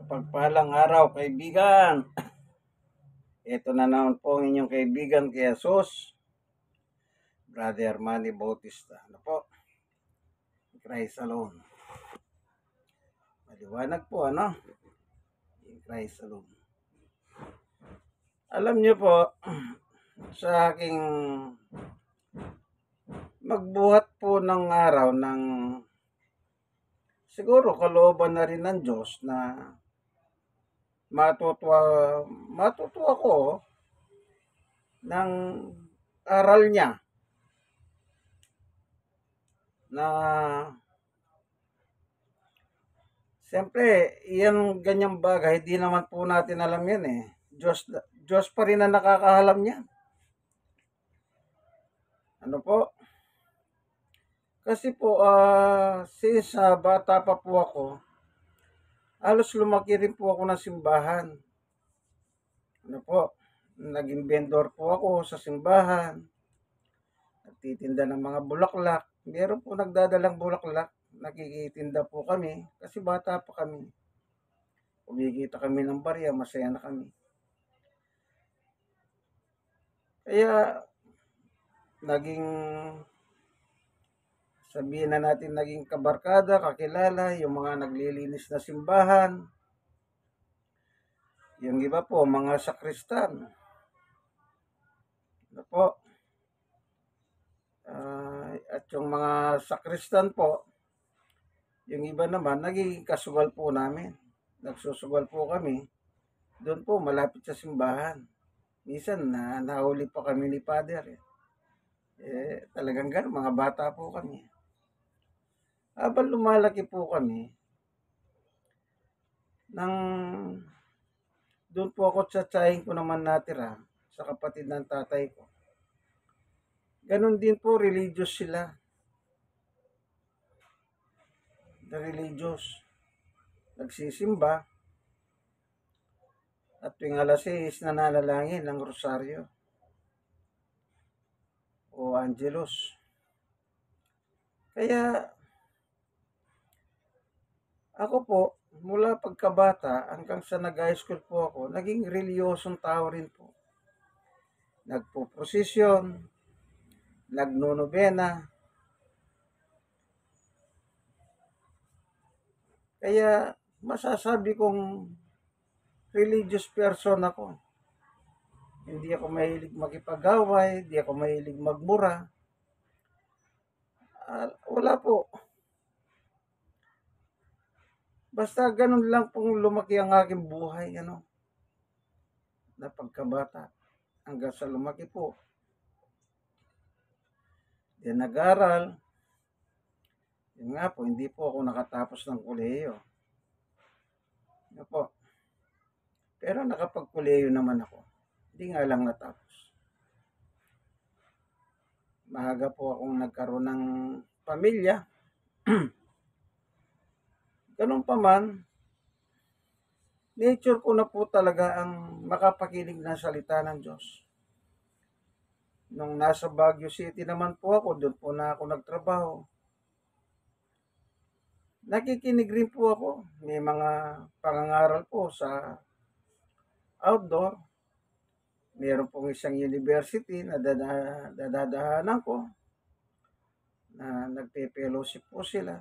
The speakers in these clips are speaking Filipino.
Pagpalang araw, kaibigan. Ito na naman po ang inyong kaibigan kay Jesus, Brother Manny Bautista. Ano po? Christ alone. Maliwanag po, ano? In Christ alone. Alam niyo po, sa aking magbuhat po ng araw ng siguro kalooban na rin ng Diyos na matutuwa ko ng aral niya na siyempre, yan ganyang bagay, di naman po natin alam yan eh. Diyos pa rin ang nakakaalam niyan. Ano po? Kasi po, since bata pa po ako, halos lumaki rin po ako ng simbahan. Ano po? Naging vendor po ako sa simbahan. Nagtitinda ng mga bulaklak. Meron po nagdadalang bulaklak. Nakikitinda po kami kasi bata pa kami. Kumikita kami ng barya, masaya na kami. Kaya, naging, sabihin na natin, naging kabarkada, kakilala, yung mga naglilinis na simbahan. Yung iba po, mga sakristan. Ano po? At yung mga sakristan po, yung iba naman, naging kasugal po namin. Nagsusugal po kami. Doon po, malapit sa simbahan. Minsan, nahuli pa kami ni Father. Talagang gano'n, mga bata po kami. Habang lumalaki po kami, doon po ako sa tsahin ko naman natira, sa kapatid ng tatay ko. Ganon din po, religious sila. The religious. Nagsisimba. At tuwing alas 6, nananalangin ng rosaryo. O angelos. Kaya, ako po, mula pagkabata hanggang sa nag-high school po ako, naging reliyosong tao rin po. Nagpo-prosesyon, nagnonobena. Kaya masasabi kong religious person ako. Hindi ako mahilig makipag-away, hindi ako mahilig magmura. Wala po. Basta ganun lang pong lumaki ang aking buhay, na pagkabata hanggang sa lumaki po. Then nag-aral. Yun nga po, hindi po ako nakatapos ng kolehiyo. Ano po? Pero nakapag-kolehiyo naman ako. Hindi nga lang natapos. Maaga po akong nagkaroon ng pamilya. Ganun pa man, nature ko na po talaga ang makapakinig ng salita ng Diyos. Nung nasa Baguio City naman po ako, doon po na ako nagtrabaho. Nakikinig rin po ako. May mga pangangaral po sa outdoor. Meron pong isang university na dadadahanan ko na nagpe-fellowship po sila.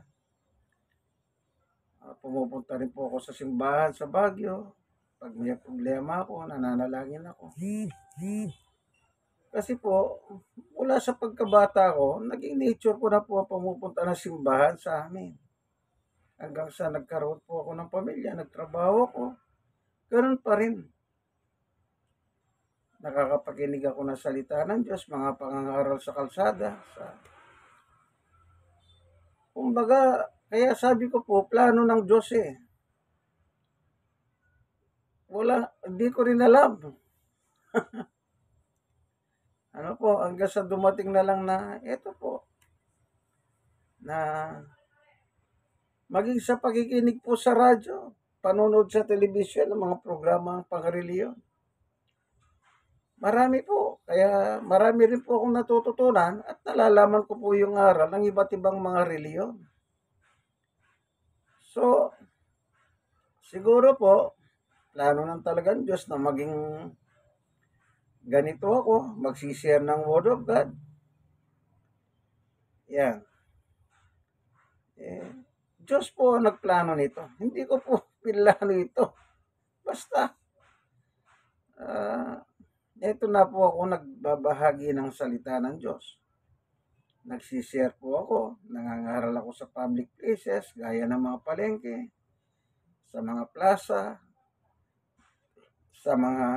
Pumupunta rin po ako sa simbahan sa Baguio. Pag may problema ako, nananalangin ako. Kasi po, mula sa pagkabata ko, naging nature ko na po pumupunta ng simbahan sa amin. Hanggang sa nagkaroon po ako ng pamilya, nagtrabaho ko, ganoon pa rin. Nakakapakinig ako ng salita ng Diyos, mga pangangaral sa kalsada. Kumbaga, kaya sabi ko po, plano ng Diyos eh. Hindi ko rin alam. Ano po, hanggang sa dumating na lang na, eto po, na maging sa pakikinig po sa radyo, panonood sa telebisyon ng mga programa pang-reliyon. Marami po. Kaya marami rin po akong natututunan at nalalaman ko po yung aral ng iba't ibang mga reliyon. So, siguro po, plano ng talagang Diyos na maging ganito ako, magsishare ng Word of God. Yan. Eh, Diyos po ang nagplano nito. Hindi ko po pinlano ito. Basta, ito na po ako nagbabahagi ng salita ng Diyos. Nagsishare po ako, nangangaral ako sa public places, gaya ng mga palengke, sa mga plaza, sa mga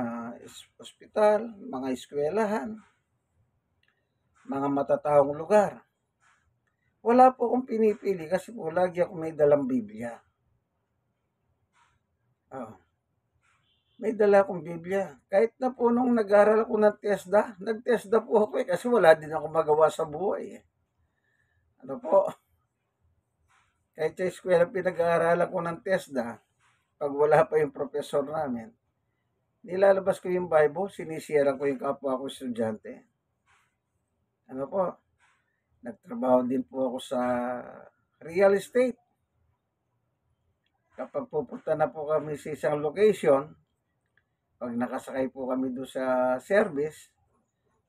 ospital, mga eskwelahan, mga matataong lugar. Wala po akong pinipili kasi po lagi ako may dalang Biblia. Oh, may dala akong Biblia. Kahit na po nung nag-aral ako ng TESDA, nag-TESDA po ako kasi wala din ako magawa sa buhay. Ano po? Kahit sa eskwela pinag-aaralan ko ng TESDA, pag wala pa yung professor namin, nilalabas ko yung Bible, sinisiran ko yung kapwa ko estudyante. Ano po? Nagtrabaho din po ako sa real estate. Kapag pupunta na po kami sa isang location, pag nakasakay po kami doon sa service,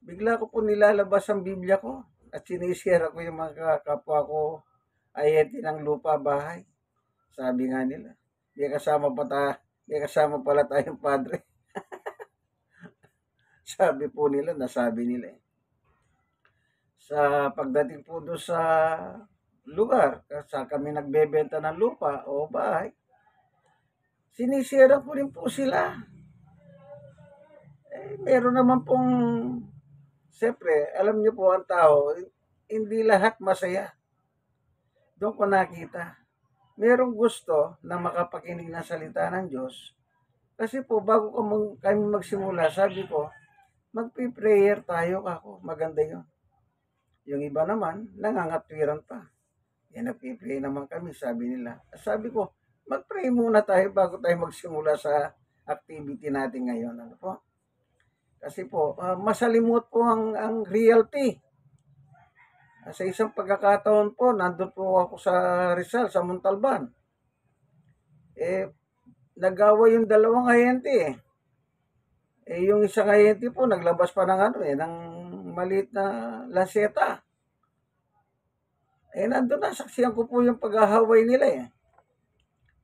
bigla ko po nilalabas ang Biblia ko at sinisira ko yung mga kapwa ko ayente ng lupa bahay. Sabi nga nila, may kasama pala tayong padre. Sabi po nila, nasabi nila eh. Sa pagdating po doon sa lugar, sa kami nagbebenta ng lupa o bahay, sinisira ko rin po sila. Meron naman pong, siyempre, alam niyo po ang tao, hindi lahat masaya. Doon ko nakita. Merong gusto na makapakinig ng salita ng Diyos. Kasi po, bago kami magsimula, sabi ko, magpi-prayer tayo ako. Maganda yun. Yung iba naman, nangangatwiran pa. Nagpi-pray naman kami, sabi nila. Sabi ko, mag-pray muna tayo bago tayo magsimula sa activity natin ngayon. Ano po? Kasi po, masalimot po ang reality. Sa isang pagkakataon po, nandun po ako sa Rizal, sa Montalban. Nag-away yung dalawang ahente . Yung isang ahente po, naglabas pa ng maliit na lanseta. Nandun na, saksiyan ko po yung pag-ahaway nila .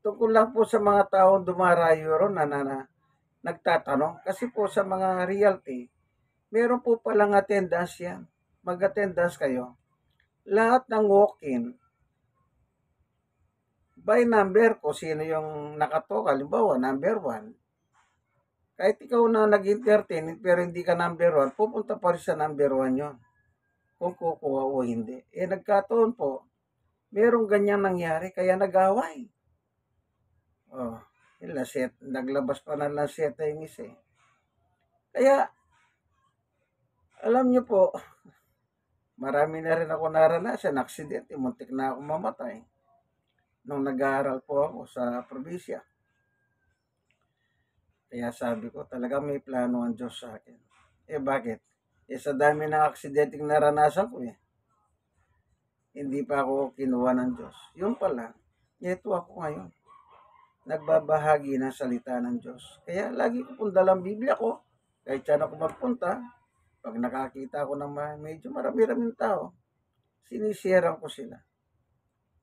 Tungkol lang po sa mga taong dumarayo ron na nagtatanong. Kasi po sa mga realty, meron po palang attendance yan. Mag-attendance kayo. Lahat ng walk-in, by number ko, sino yung nakatoka, halimbawa, number 1. Kahit ikaw na nag-entertain, pero hindi ka number 1, pupunta pa rin sa number 1 yon. Kung kukuha o hindi. Nagkataon po, merong ganyan nangyari, kaya nag-away. Naglabas pa ng lanseta yung isa . Kaya, alam niyo po, marami na rin ako naranasan, aksidente, muntik na ako mamatay. Nung nag-aaral po ako sa probinsya. Kaya sabi ko, talaga may plano ang Diyos sa akin. Bakit? Sa dami ng aksidenteng naranasan ko hindi pa ako kinuha ng Diyos. Yun pala, ito ako ngayon. Nagbabahagi ng salita ng Diyos. Kaya lagi ko pong dalang Biblia ko. Kahit saan ako magpunta, pag nakakita ko ng medyo marami-raming tao, sinisiran ko sila.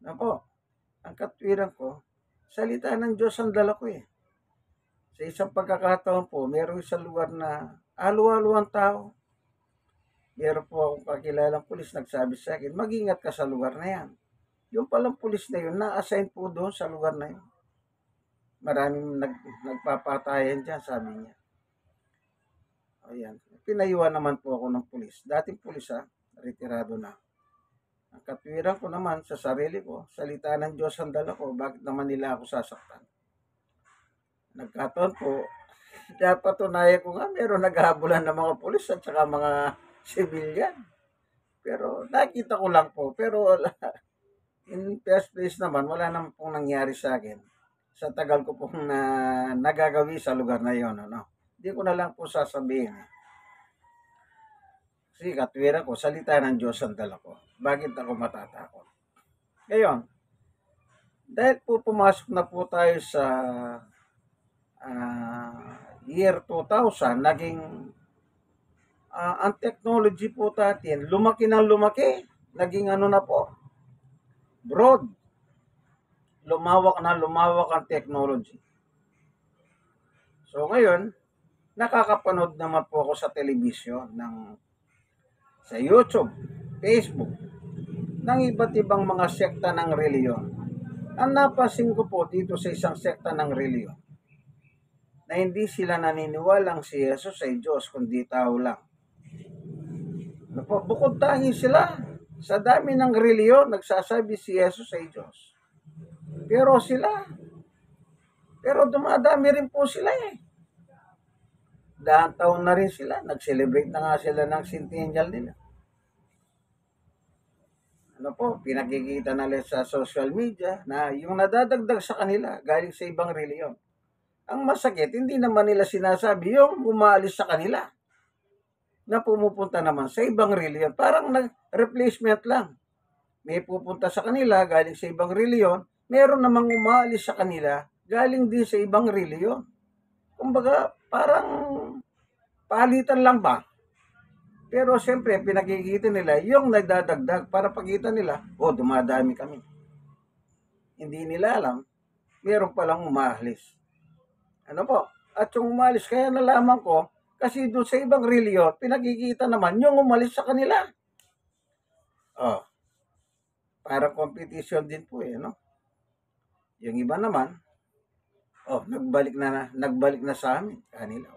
Napo, ang katwiran ko, salita ng Diyos ang dala ko . Sa isang pagkakataon po, mayroong isang lugar na halo-halo ang tao. Meron po akong kakilalang pulis nagsabi sa akin, mag-ingat ka sa lugar na yan. Yung palang pulis na yun, na-assign po doon sa lugar na yun. Maraming nagpapatayan dyan, sabi niya. Ayan. Pinayuhan naman po ako ng pulis. Dating pulis retirado na. Ang katwiran ko naman sa sarili ko, salita ng Diyos ang dala ko, bakit naman nila ako sasaktan? Nagkataon po, napatunayan ko nga meron naghahabulan ng mga pulis at saka mga civilian. Pero nakita ko lang po, pero in first place naman, wala naman pong nangyari sa akin sa tagal ko pong nagagawi sa lugar na yon. Hindi ko na lang po sasabihin. Kasi katwiran ko, salita ng Diyos ang dala ko. Bakit ako matatakot? Ngayon, Dahil po pumasok na po tayo sa year 2000, naging ang technology po natin, lumaki ng lumaki. Naging ano na po, broad. Lumawak na lumawak ang technology. So ngayon, nakakapanood naman po ako sa television, sa YouTube, Facebook, ng iba't ibang mga sekta ng reliyon. Ang napansin ko po dito sa isang sekta ng reliyon, na hindi sila naniniwalang si Jesus ay Diyos, kundi tao lang. Ano po, bukod tangi sila. Sa dami ng reliyon, nagsasabi si Jesus ay Diyos. Pero dumadami rin po sila eh. Dahang taon na rin sila, nag-celebrate na nga sila ng centennial nila. Ano po, pinakikita nila sa social media na yung nadadagdag sa kanila galing sa ibang reliyon. Ang masakit, hindi naman nila sinasabi yung umaalis sa kanila na pumupunta naman sa ibang reliyon. Parang nag-replacement lang. May pupunta sa kanila galing sa ibang reliyon, meron namang umaalis sa kanila galing din sa ibang reliyon. Kumbaga, parang palitan lang ba? Pero siyempre, pinakikita nila yung nagdadagdag para pakita nila, dumadami kami. Hindi nila alam, meron palang umaalis. Ano po? At yung umalis, kaya nalaman ko, kasi doon sa ibang reliyon, pinakikita naman yung umalis sa kanila. Parang competition din po eh, no? Yung iba naman, nagbalik na sa amin, kanila.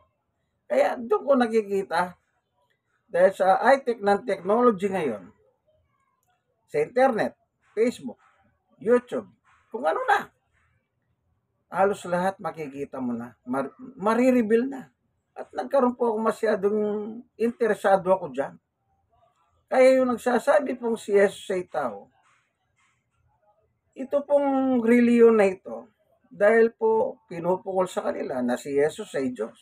Kaya doon ko nakikita, dahil sa high-tech ng technology ngayon, sa internet, Facebook, YouTube, kung ano na, halos lahat makikita mo na, marireveal na. At nagkaroon po ako masyadong interesado ako dyan. Kaya yung nagsasabi pong si Jesus ay tao, ito pong reliyon na ito, dahil po pinupukol sa kanila na si Jesus ay Diyos.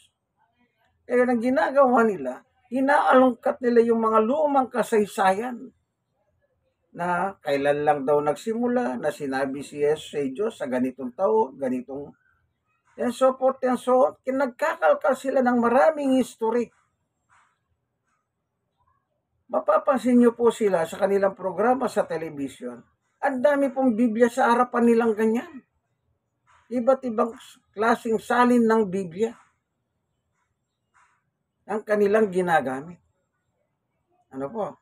Kaya ang ginagawa nila, inaalungkat nila yung mga lumang kasaysayan na kailan lang daw nagsimula, na sinabi si Jesus ay Diyos sa ganitong taon, ganitong and so forth and so on. Nagkakalkal sila ng maraming history. Mapapansin niyo po sila sa kanilang programa sa television. Ang dami pong Biblia sa harapan nilang ganyan. Iba't ibang klaseng salin ng Biblia ang kanilang ginagamit. Ano po?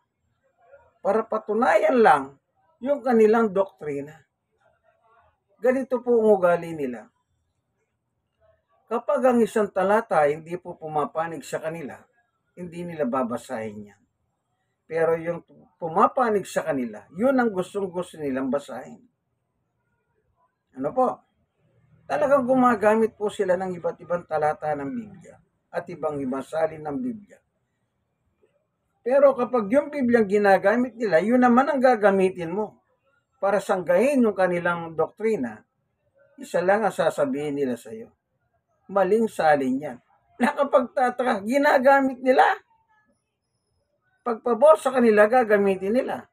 Para patunayan lang yung kanilang doktrina. Ganito po ang ugali nila. Kapag ang isang talata hindi po pumapanig sa kanila, hindi nila babasahin yan. Pero yung pumapanig sa kanila, yun ang gustong-gusto nilang basahin. Ano po? Talagang gumagamit po sila ng iba't ibang talata ng Biblia at ibang salin ng Biblia. Pero kapag yung Biblia ginagamit nila, yun naman ang gagamitin mo para sanggahin yung kanilang doktrina, isa lang ang sasabihin nila sa iyo. Maling salin yan. Nakapagtataka, ginagamit nila. Pagpabor sa kanila, gagamitin nila.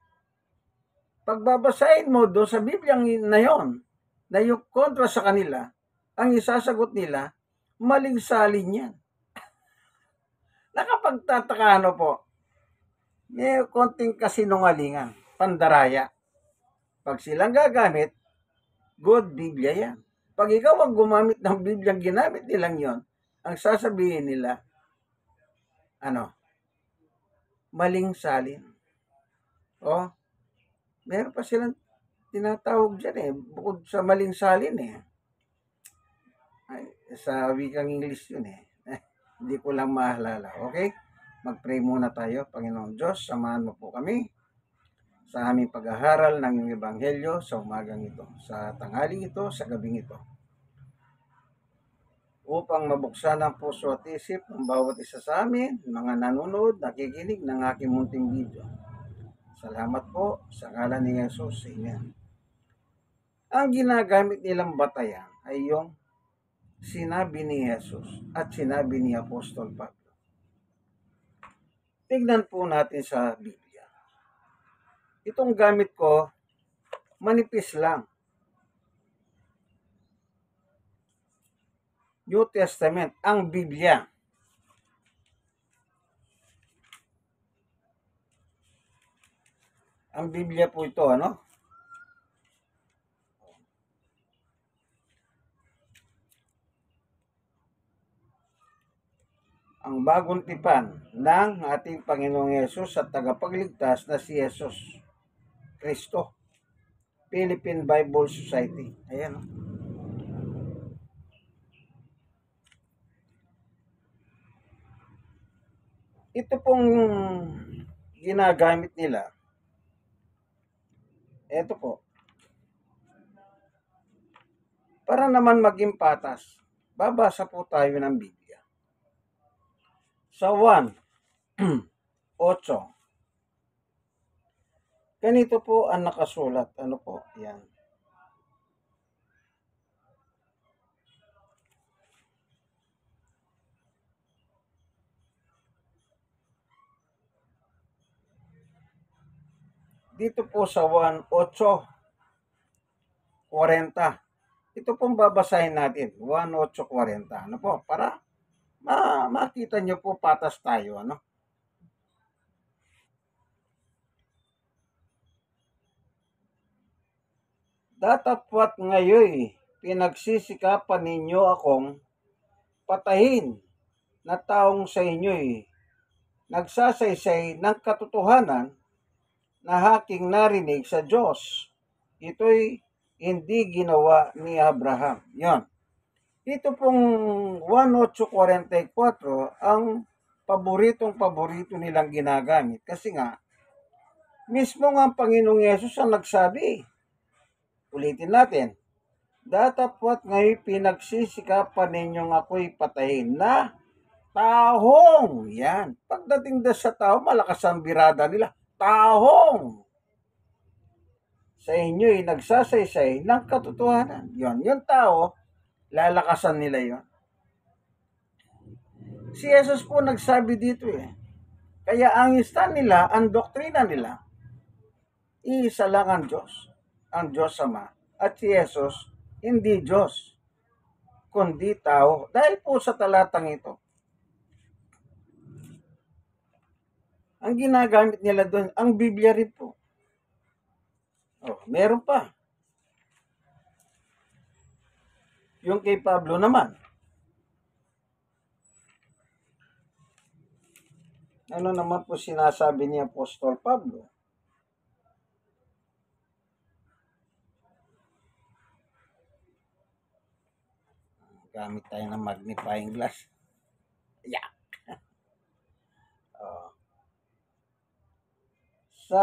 Pagbabasahin mo doon sa Biblia na yon, na yung kontra sa kanila, ang isasagot nila, maling salin yan. Nakapagtataka ano po, may konting kasinungalingan, pandaraya. Pag silang gagamit, good Biblia yan. Pag ikaw ang gumamit ng Biblia, ginamit nilang yon, ang sasabihin nila, maling salin. Meron pa silang tinatawag dyan eh, bukod sa maling salin eh. Sa wikang English yun eh. Hindi ko lang maalala. Okay? Mag-pray muna tayo. Panginoong Diyos, samahan mo po kami sa aming pag-aaral ng iyong ebanghelyo sa umagang ito, sa tanghaling ito, sa gabing ito. Upang mabuksan ang puso at isip ng bawat isa sa amin, mga nanonood, nakikinig ng aking munting video. Salamat po sa ngalan ni Jesus. Amen. Ang ginagamit nilang batayan ay yung sinabi ni Jesus at sinabi ni Apostol Pablo. Tignan po natin sa Biblia. Itong gamit ko, manipis lang. New Testament, ang Biblia. Ang Biblia po ito, ano? Ang bagong tipan ng ating Panginoong Yesus at tagapagligtas na si Yesus Kristo. Philippine Bible Society. Ayan. Ito pong ginagamit nila. Ito po. Para naman maging patas, babasa po tayo ng Biblia. Sa 1:8. Ganito po ang nakasulat. Ano po? Yan. Dito po sa 1:8:40. Ito pong babasahin natin. 1:8:40. Ano po? Para makita nyo po patas tayo. Ano? Datapwat ngayoy pinagsisikapan ninyo akong patahin na taong sa inyo'y nagsasaysay ng katotohanan na aking narinig sa Diyos. Ito'y hindi ginawa ni Abraham. Yon. Ito pong 1:8:44 ang paborito nilang ginagamit. Kasi nga, mismo nga ang Panginoong Yesus ang nagsabi. Ulitin natin. Datapwat ngayon pinagsisikapan ninyong ako'y patayin na tahong. Yan. Pagdating sa tao, malakas ang birada nila. Tahong sa inyo'y nagsasaysay ng katotohanan. Yon. Yung tao, lalakasan nila yon. Si Jesus po nagsabi dito eh. Kaya ang stand nila, ang doktrina nila, iisa lang ang Diyos Ama. At si Jesus, hindi Diyos, kundi tao. Dahil po sa talatang ito, ang ginagamit nila doon, ang Biblia rin po. Oh, meron pa. Yung kay Pablo naman. Ano naman po sinasabi ni Apostol Pablo? Gamit tayo ng magnifying glass. Yeah. Sa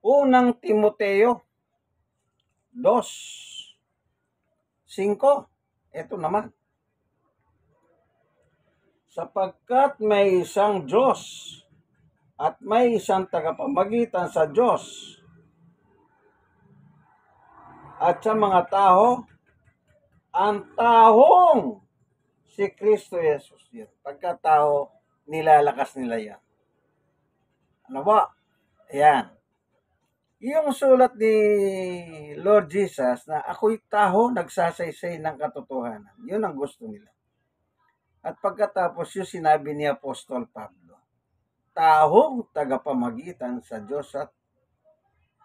unang Timoteo 2:5. Ito naman. Sapagkat may isang Diyos at may isang tagapamagitan sa Diyos at sa mga tao, ang tahong si Kristo Jesus. Yan. Pagkatao, nilalakas nila yan. Ano ba? Ayan. Yung sulat ni Lord Jesus na ako'y taho nagsasaysay ng katotohanan. Yun ang gusto nila. At pagkatapos yung sinabi ni Apostol Pablo, tahong tagapamagitan sa Diyos at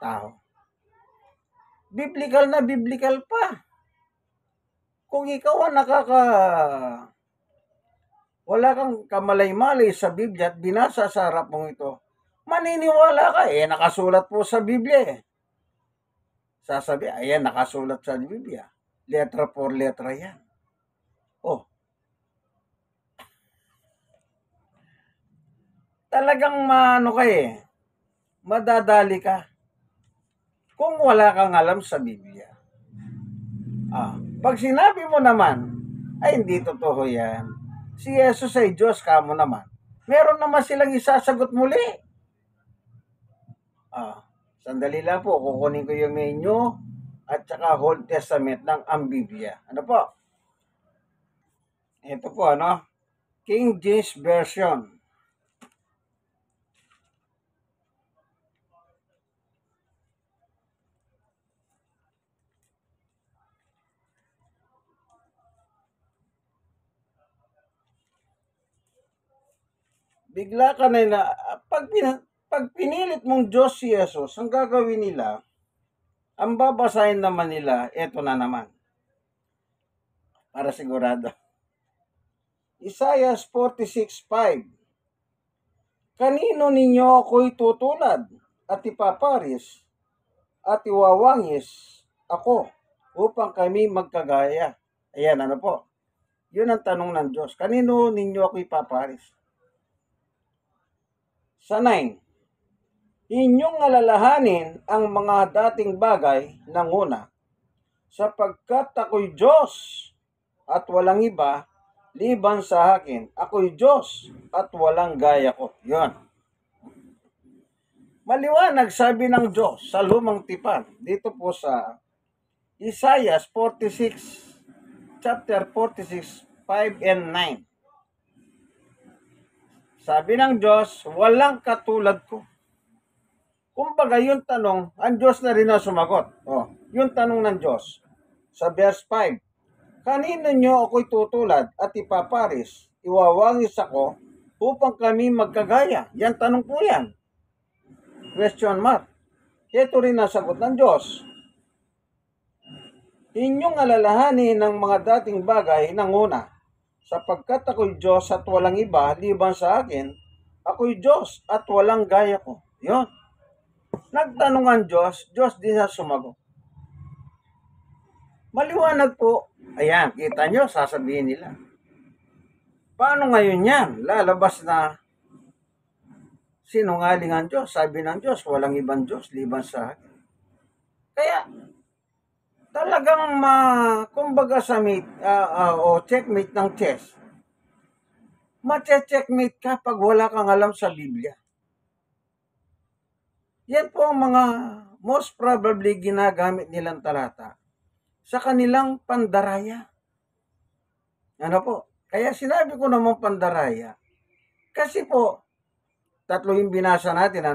tao. Biblical na biblical pa. Kung ikaw ang wala kang kamalay-malay sa Biblia at binasa sa harap mong ito, maniniwala ka nakasulat po sa Biblia eh. Sasabi, ayan, nakasulat sa Biblia. Letra por letra yan. Oh. Talagang madadali ka kung wala kang alam sa Biblia. Pag sinabi mo naman, ay hindi totoo yan. Si Jesus ay Diyos, kamo naman. Meron naman silang isasagot muli. Sandali lang po, kukunin ko yung menu at saka Old Testament ng ang Biblia. Ano po? Ito po, King James Version. Bigla ka na pag pinilit mong Diyos si Jesus, ang gagawin nila, ang babasahin naman nila, eto na naman. Para sigurado. Isaiah 46:5. Kanino ninyo ako'y tutulad at ipaparis at iwawangis ako upang kami magkagaya? Ayan, ano po? Yun ang tanong ng Diyos. Kanino ninyo ako ipaparis? Sa 9, inyong alalahanin ang mga dating bagay ng una, sapagkat ako'y Diyos at walang iba liban sa akin. Ako'y Diyos at walang gaya ko. Yun. Maliwanag sabi ng Diyos sa lumang tipan, dito po sa Isaiah 46, chapter 46, 5 and 9. Sabi ng Diyos, walang katulad ko. Kumbaga yung tanong, ang Diyos na rin na sumagot. Yung tanong ng Diyos sa verse 5. Kanino nyo ako'y tutulad at ipaparis, iwawangis ako upang kami magkagaya? Yan tanong po yan. Question mark. Ito rin ang sagot ng Diyos. Inyong alalahanin ng mga dating bagay ng una, sapagkat ako'y Diyos at walang iba liban sa akin, ako'y Diyos at walang gaya ko. Yun. Nagtanong ang Diyos, Diyos din na sumagot. Maliwanag po. Ayan, kita nyo, sasabihin nila. Paano ngayon yan? Lalabas na sinungaling ang Diyos. Sabi ng Diyos, walang ibang Diyos liban sa akin. Kaya, talagang kumbaga sa checkmate ng chess, checkmate ka pag wala kang alam sa Biblia. Yan po ang mga most probably ginagamit nilang talata sa kanilang pandaraya. Ano po? Kaya sinabi ko naman pandaraya. Kasi po, tatlo yung binasa natin,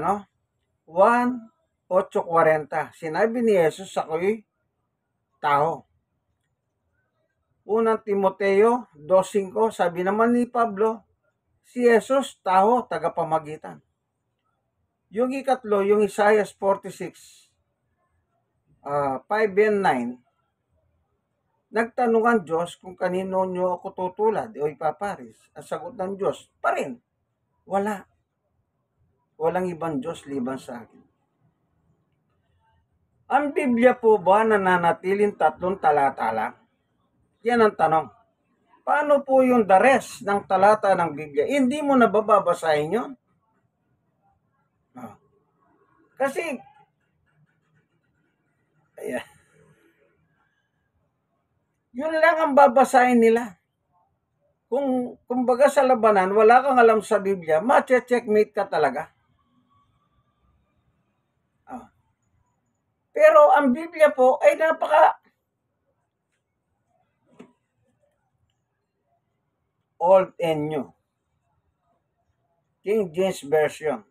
1:8:40. Sinabi ni Jesus, ako'y tao. Unang Timoteo 2:5, sabi naman ni Pablo, si Jesus, tao, tagapamagitan. Yung ikatlo, yung Isaiah 46, 5 and 9, nagtanong ang Diyos kung kanino nyo ako tutulad o ipaparis. Ang sagot ng Diyos, pa rin, wala. Walang ibang Diyos liban sa akin. Ang Biblia po ba nananatiling 3 talata lang? Yan ang tanong. Paano po yung the rest ng talata ng Biblia? Hindi mo na babasahin yun? Kasi, ayan, yun lang ang babasahin nila. Kung baga sa labanan, wala kang alam sa Biblia, checkmate ka talaga. Pero ang Biblia po ay napaka Old and New. King James Version.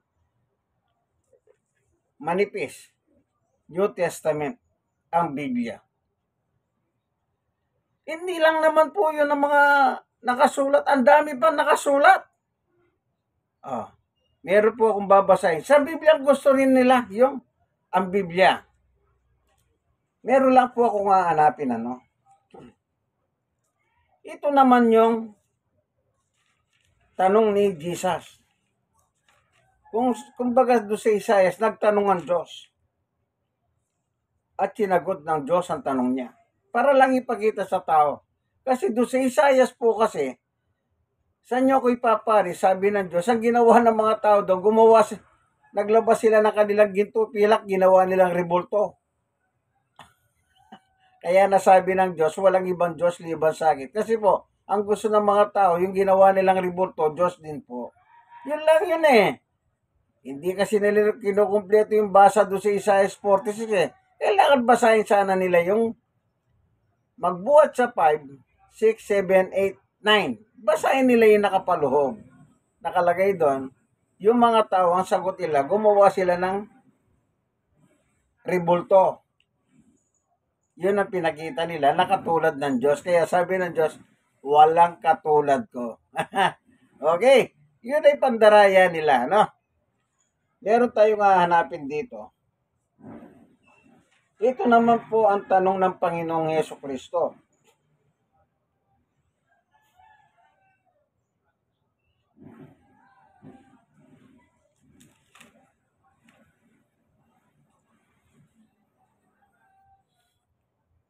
Manipis. New Testament. Ang Biblia. Hindi lang naman po yun ang mga nakasulat. Ang dami pa nakasulat. Meron po akong babasahin. Sa Biblia gusto rin nila yung ang Biblia. Meron lang po akong hahanapin, Ito naman yung tanong ni Jesus. Kung baga doon sa Isaiah, nagtanong ang Diyos. At sinagot ng Diyos ang tanong niya. Para lang ipakita sa tao. Kasi doon sa Isaiah po kasi, saan nyo ako ipapari? Sabi ng Diyos, ang ginawa ng mga tao doon, naglabas sila ng kanilang ginto, pilak, ginawa nilang rebulto. Kaya nasabi ng Diyos, walang ibang Diyos liban sa akin. Kasi po, ang gusto ng mga tao, yung ginawa nilang rebulto, Diyos din po. Yun lang yun eh. Hindi kasi nila kinukumpleto yung basa doon sa Isaiah 46 eh. Kailangan basahin sana nila yung magbuhat sa 5, 6, 7, 8, 9. Basahin nila yung nakapaluhog. Nakalagay doon, yung mga tao, ang sagot nila, gumawa sila ng rebulto. Yun ang pinakita nila, nakatulad ng Diyos. Kaya sabi ng Diyos, walang katulad ko. Okay, Yun ay pandaraya nila, no? Meron tayong hahanapin dito. Ito naman po ang tanong ng Panginoong Hesukristo.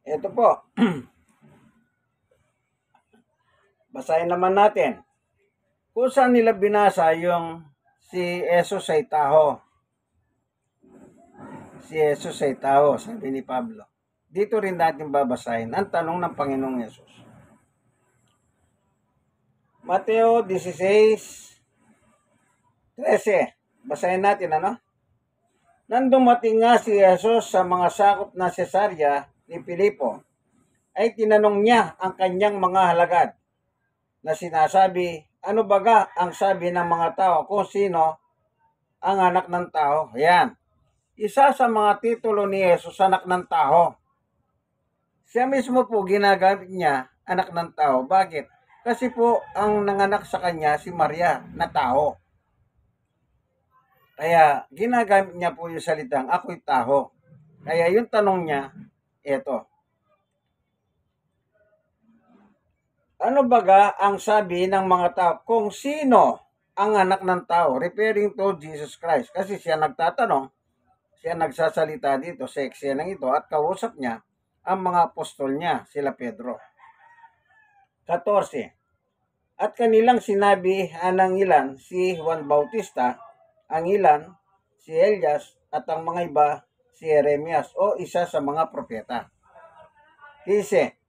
Ito po. Basahin naman natin. Kung saan nila binasa yung si Jesus ay taho. Si Jesus ay tao, sabi ni Pablo. Dito rin natin babasahin ang tanong ng Panginoong Yesus. Mateo 16:13. Basahin natin, ano? Nang dumating nga si Jesus sa mga sakop na Cesarea ni Filipo, ay tinanong niya ang kanyang mga halagad na sinasabi, ano baga ang sabi ng mga tao kung sino ang anak ng tao? Ayan. Isa sa mga titulo ni Jesus, anak ng tao. Siya mismo po ginagamit niya, anak ng tao. Bakit? Kasi po ang nanganak sa kanya si Maria na tao. Kaya ginagamit niya po yung salitang ako'y tao. Kaya yung tanong niya, eto. Ano baga ang sabi ng mga tao kung sino ang anak ng tao? Referring to Jesus Christ. Kasi siya nagtatanong, siya nagsasalita dito sa eksenang ito at kausap niya ang mga apostol niya, sila Pedro. 14. At kanilang sinabi ng ilan si Juan Bautista, ang ilan si Elias, at ang mga iba si Jeremias o isa sa mga propeta. Dice,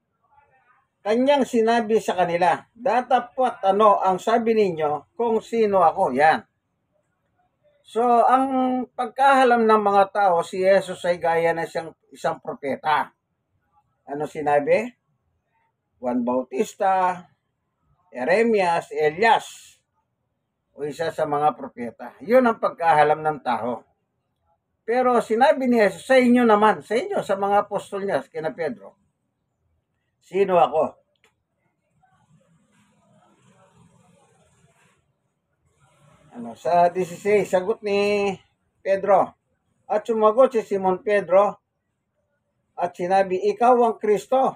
kanyang sinabi sa kanila, datapwat ano ang sabi ninyo kung sino ako? Yan. So, ang pagkahalam ng mga tao, si Jesus ay gaya na isang propeta. Ano sinabi? Juan Bautista, Jeremias, Elias, o isa sa mga propeta. Yun ang pagkahalam ng tao. Pero sinabi ni Jesus, sa inyo naman, sa inyo, sa mga apostol niya, kina Pedro, sino ako? Sa 16, sagot ni Pedro, at sumagot si Simon Pedro, at sinabi, ikaw ang Kristo,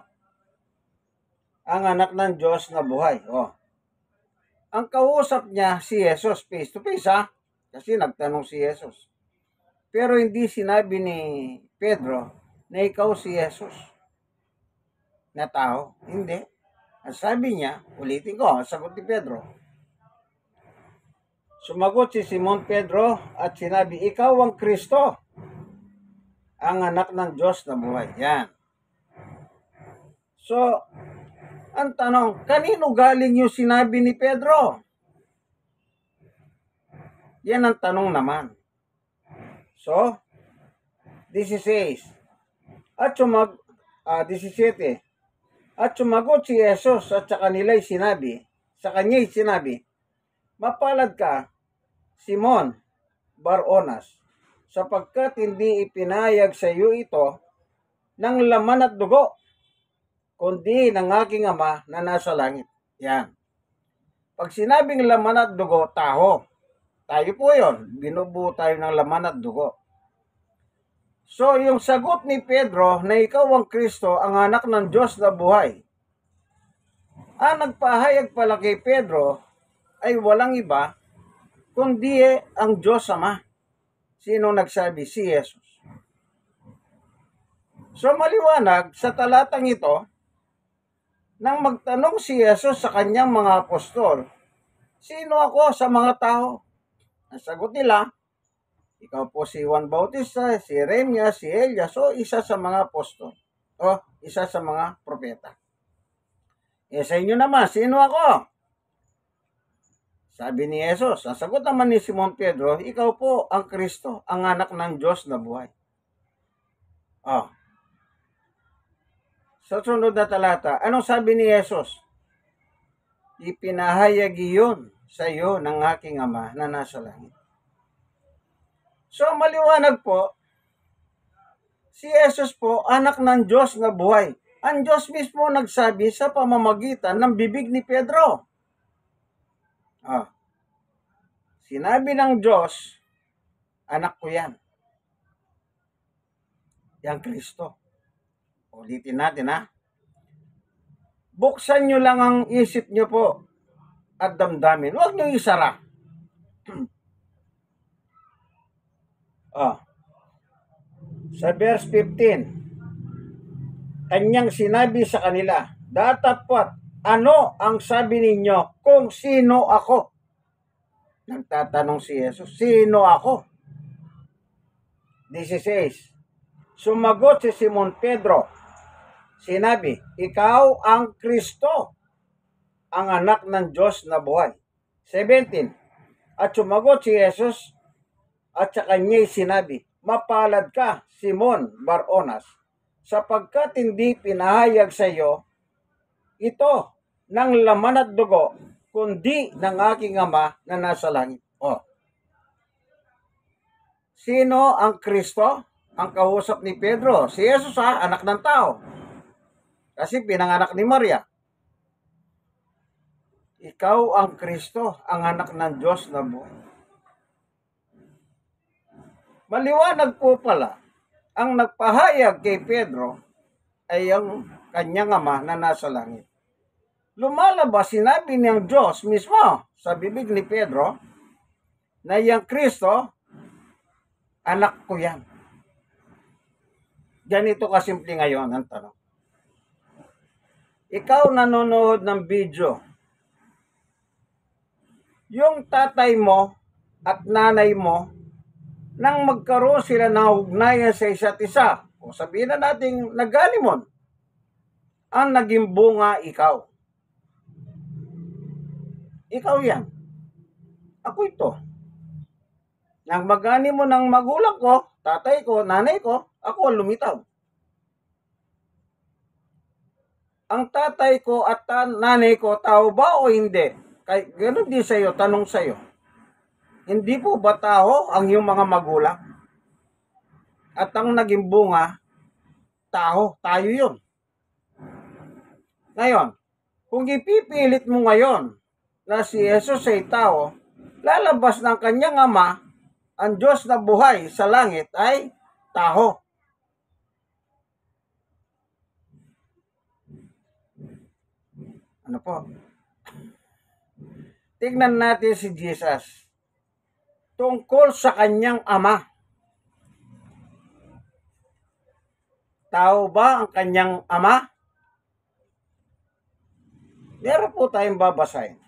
ang anak ng Diyos na buhay. Ang kausap niya si Jesus face to face, kasi nagtanong si Jesus. Pero hindi sinabi ni Pedro na ikaw si Jesus na tao. Hindi. Ang sabi niya, ulitin ko, ang sagot ni Pedro. Sumagot si Simon Pedro at sinabi, ikaw ang Kristo, ang anak ng Diyos na buhay. Yan. So, ang tanong, kanino galing yung sinabi ni Pedro? Yan ang tanong naman. So, 16. 17. At sumagot si Jesus at sa kanya'y sinabi, mapalad ka, Simon Bar-Onas, sapagkat hindi ipinayag sa iyo ito ng laman at dugo, kundi ng aking Ama na nasa langit. Yan. Pag sinabing laman at dugo, taho. Tayo po yun. Binubuo tayo ng laman at dugo. So, yung sagot ni Pedro na ikaw ang Kristo, ang anak ng Diyos na buhay, ang nagpahayag pala kay Pedro ay walang iba, kundi ang Diyos Ama. Sino nagsabi? Si Jesus. So, maliwanag sa talatang ito, nang magtanong si Jesus sa kanyang mga apostol, sino ako sa mga tao? Ang sagot nila, ikaw po si Juan Bautista, si Jeremias, si Elias, o isa sa mga apostol, o isa sa mga propeta. Sa inyo naman, sino ako? Sabi ni Jesus, ang sagot naman ni Simon Pedro, ikaw po ang Kristo, ang anak ng Diyos na buhay. Sa sunod na talata, anong sabi ni Jesus? Ipinahayag iyon sa iyo ng aking Ama na nasa langit. So, maliwanag po, si Jesus po, anak ng Diyos na buhay. Ang Diyos mismo nagsabi sa pamamagitan ng bibig ni Pedro. Sinabi ng Diyos, anak ko yan. Yang Kristo. Ulitin natin ha. Buksan nyo lang ang isip nyo po at damdamin. Huwag nyo isara. Sa verse 15, kanyang sinabi sa kanila, datapwat, ano ang sabi ninyo kung sino ako? Nagtatanong si Jesus, sino ako? 16, sumagot si Simon Pedro, sinabi, ikaw ang Kristo, ang anak ng Diyos na buhay. 17, at sumagot si Jesus at sa kanya'y sinabi, mapalad ka, Simon Bar-Onas, sapagkat hindi pinahayag sa iyo ito ng laman at dugo, kundi ng aking Ama na nasa langit. Sino ang Kristo? Ang kausap ni Pedro. Si Jesus anak ng tao. Kasi pinanganak ni Maria. Ikaw ang Kristo, ang anak ng Diyos na buhay. Maliwanag po pala, ang nagpahayag kay Pedro ay ang kanyang Ama na nasa langit. Lumalabas, sinabi niyang Diyos mismo sa bibig ni Pedro na yung Kristo, anak ko yan. Ganito kasimple ngayon ang tanong. Ikaw nanonood ng video, yung tatay mo at nanay mo, nang magkaroon sila ng ugnayan sa isa't isa, o sabihin na natin nagalimon, ang naging bunga ikaw. Ikaw yan. Ako ito. Nang magani mo ng magulang ko, tatay ko, nanay ko, ako ang lumitaw. Ang tatay ko at nanay ko, tao ba o hindi? Kaya ganoon din sa'yo, tanong sa'yo. Hindi po ba tao ang iyong mga magulang? At ang naging bunga, tao, tayo yun. Ngayon, kung ipipilit mo ngayon na si Jesus ay tao, lalabas ng kanyang Ama, ang Diyos na buhay sa langit ay tao. Ano po? Tignan natin si Jesus tungkol sa kanyang Ama. Tao ba ang kanyang Ama? Meron po tayong babasahin.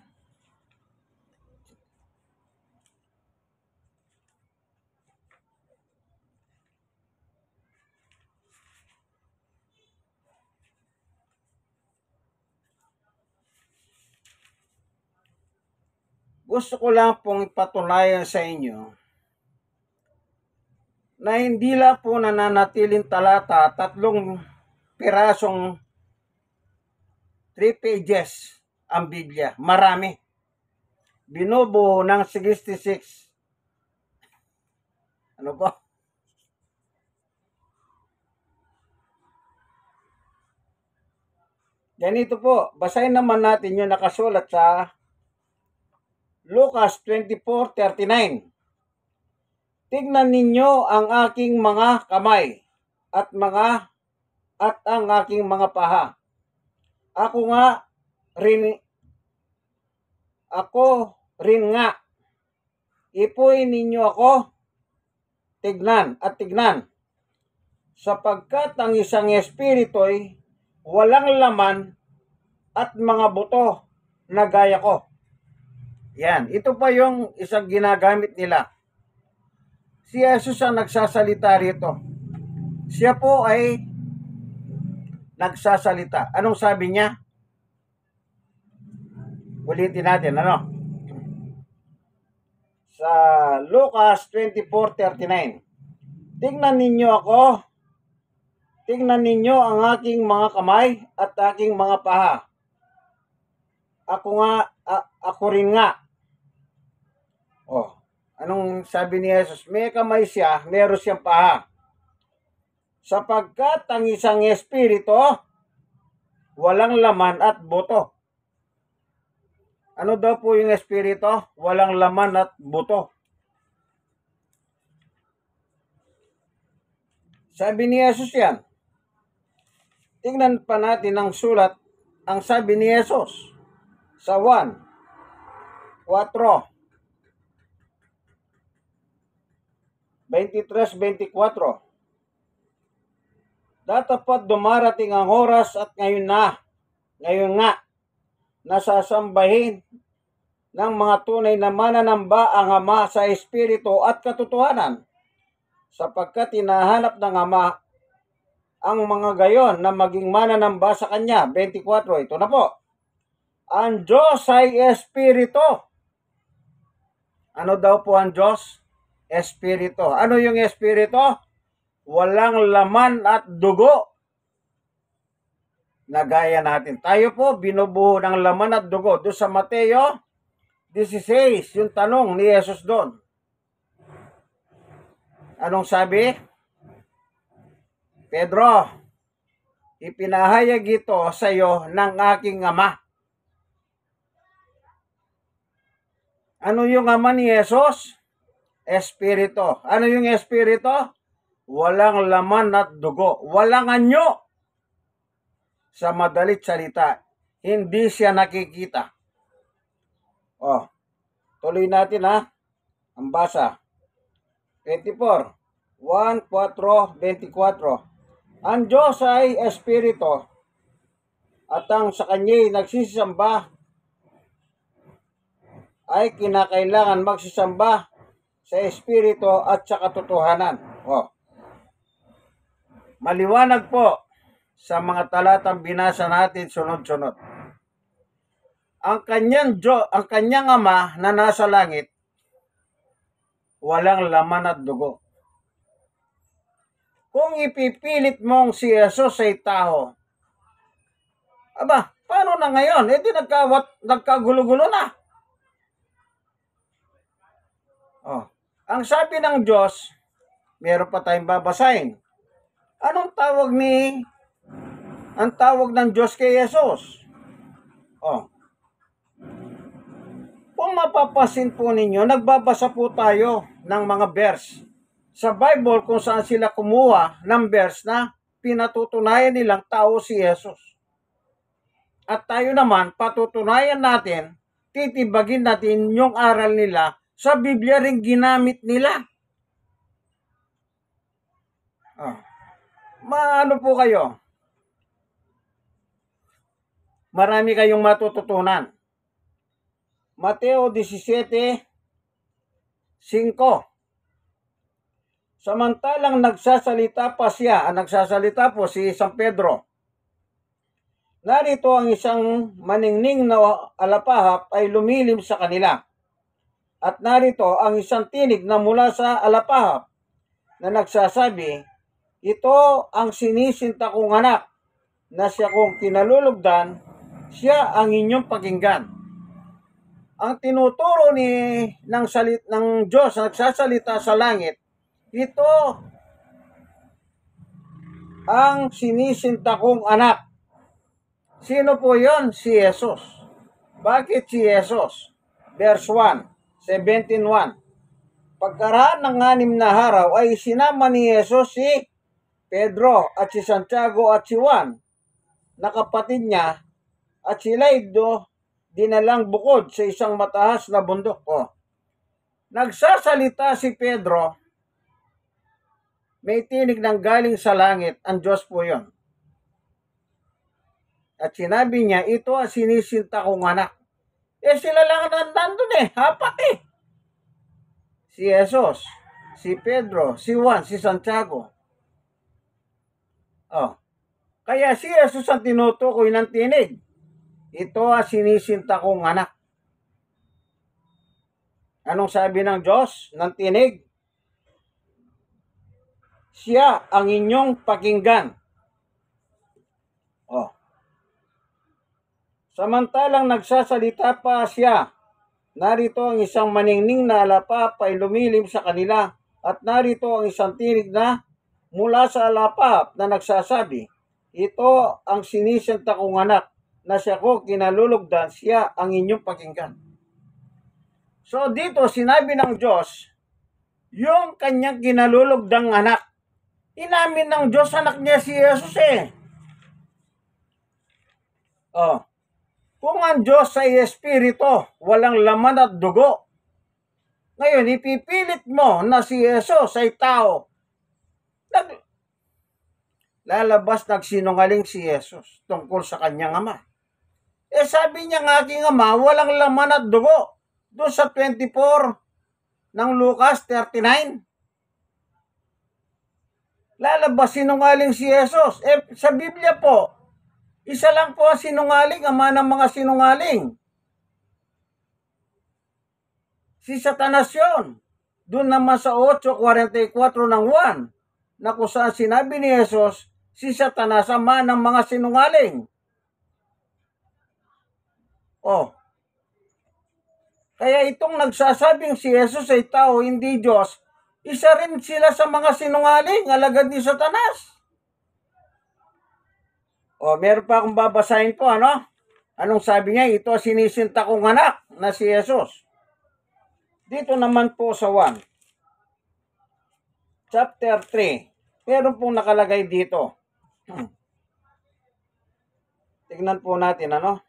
Gusto ko lang pong ipatunayan sa inyo na hindi lang po nananatiling talata, 3 pirasong 3 pages ang Biblia. Marami. Binubuo ng 66. Ano po? Ganito po, basahin naman natin yung nakasulat sa Lucas 24:39. Tignan ninyo ang aking mga kamay at ang aking mga paha. Ako rin nga. Ipuin ninyo ako, tignan at tignan. Sapagkat ang isang espiritu ay walang laman at mga buto na gaya ko. Yan, ito pa yung isang ginagamit nila. Si Jesus ang nagsasalita rito. Siya po ay nagsasalita. Anong sabi niya? Ulitin natin, ano? Sa Lucas 24:39. Tingnan ninyo ang aking mga kamay at aking mga paha. Ako rin nga. Anong sabi ni Jesus? May kamay siya, meron siyang paha. Sapagkat ang isang espiritu, walang laman at buto. Ano daw po yung espiritu? Walang laman at buto. Sabi ni Jesus yan. Tingnan pa natin ang sulat, ang sabi ni Jesus sa 1:4, 23-24. Datapat dumarating ang oras at ngayon nga, nasasambahin ng mga tunay na mananamba ang Ama sa Espiritu at katotohanan, sapagkat hinahanap ng Ama ang mga gayon na maging mananamba sa Kanya. 24, ito na po. Ang Diyos ay Espiritu. Ano daw po ang Diyos? Espiritu. Ano yung Espiritu? Walang laman at dugo. Nagaya natin. Tayo po, binubuo ng laman at dugo. Doon sa Mateo 16, yung tanong ni Jesus doon. Anong sabi? Pedro, ipinahayag ito sa iyo ng aking Ama. Ano yung Ama ni Jesus? Espiritu. Ano yung Espiritu? Walang laman at dugo. Walang anyo. Sa madalit salita, hindi siya nakikita. Tuloy natin ang basa. 24. 1:4-24. Ang Diyos ay Espiritu, at ang sa Kanya'y nagsisamba ay kinakailangan magsisamba sa Espiritu at sa katotohanan. Maliwanag po sa mga talatang binasa natin sunod-sunod. Ang kanyang Ama na nasa langit, walang laman at dugo. Kung ipipilit mong si Jesus ay tao, paano na ngayon? Di nagkagulo-gulo na. Ang sabi ng Diyos, meron pa tayong babasahin. Anong tawag ang tawag ng Diyos kay Jesus? Kung mapapasin po ninyo, nagbabasa po tayo ng mga verse sa Bible kung saan sila kumuha ng verse na pinatutunayan nilang tao si Jesus. At tayo naman, patutunayan natin, titibagin natin yung aral nila sa Biblia rin ginamit nila. Maano po kayo? Marami kayong matututunan. Mateo 17:5. Samantalang nagsasalita po si San Pedro. Narito ang isang maningning na alapahap ay lumilim sa kanila. At narito ang isang tinig na mula sa alapahap na nagsasabi, ito ang sinisinta kong anak, na siya kong kinalulugdan, siya ang inyong pakinggan. Ang tinuturo ng Diyos na nagsasalita sa langit, ito ang sinisinta kong anak. Sino po yon? Si Jesus. Bakit si Jesus? Verse 1, 17:1. Pagkaraan ng 6 na araw ay sinama ni Jesus si Pedro at si Santiago at si Juan na kapatid niya, at sila'y dinalang bukod sa isang mataas na bundok. Nagsasalita si Pedro, may tinig ng galing sa langit, ang Diyos po yon. At sinabi niya, ito ang sinisinta kong anak. Sila lang nandun apat Si Jesus, si Pedro, si Juan, si Santiago. Kaya si Jesus ang tinutukoy ng tinig. Ito ang sinisinta kong anak. Anong sabi ng Diyos ng tinig? Siya ang inyong pakinggan. Samantalang nagsasalita pa siya, narito ang isang maningning na alapap ay lumilim sa kanila, at narito ang isang tinig na mula sa alapap na nagsasabi, ito ang sinisinta kong anak, na siya ko kinalulugdan, siya ang inyong pakinggan. So dito sinabi ng Diyos, yung kanyang kinalulugdang anak. Inamin ng Diyos anak niya si Jesus eh. Oh. Kung ang Diyos ay espiritu, walang laman at dugo. Ngayon, ipipilit mo na si Jesus ay tao. Lalabas nagsinungaling si Jesus tungkol sa kanyang ama. Eh sabi niya ng aking ama, walang laman at dugo. Doon sa 24 ng Lucas 39. Lalabas sinungaling si Jesus. Eh sa Biblia po, isa lang po ang sinungaling, ama ng mga sinungaling. Si Satanas yun. Doon naman sa 8:44 ng 1, na kung saan sinabi ni Jesus, si Satanas ama ng mga sinungaling. Oh. Kaya itong nagsasabing si Jesus ay tao, hindi Diyos, isa rin sila sa mga sinungaling, alagad ni Satanas. O, meron pa akong babasahin po, ano? Anong sabi niya? Ito sinisinta kong anak na si Jesus. Dito naman po sa 1. Chapter 3. Meron pong nakalagay dito. Tignan po natin, ano?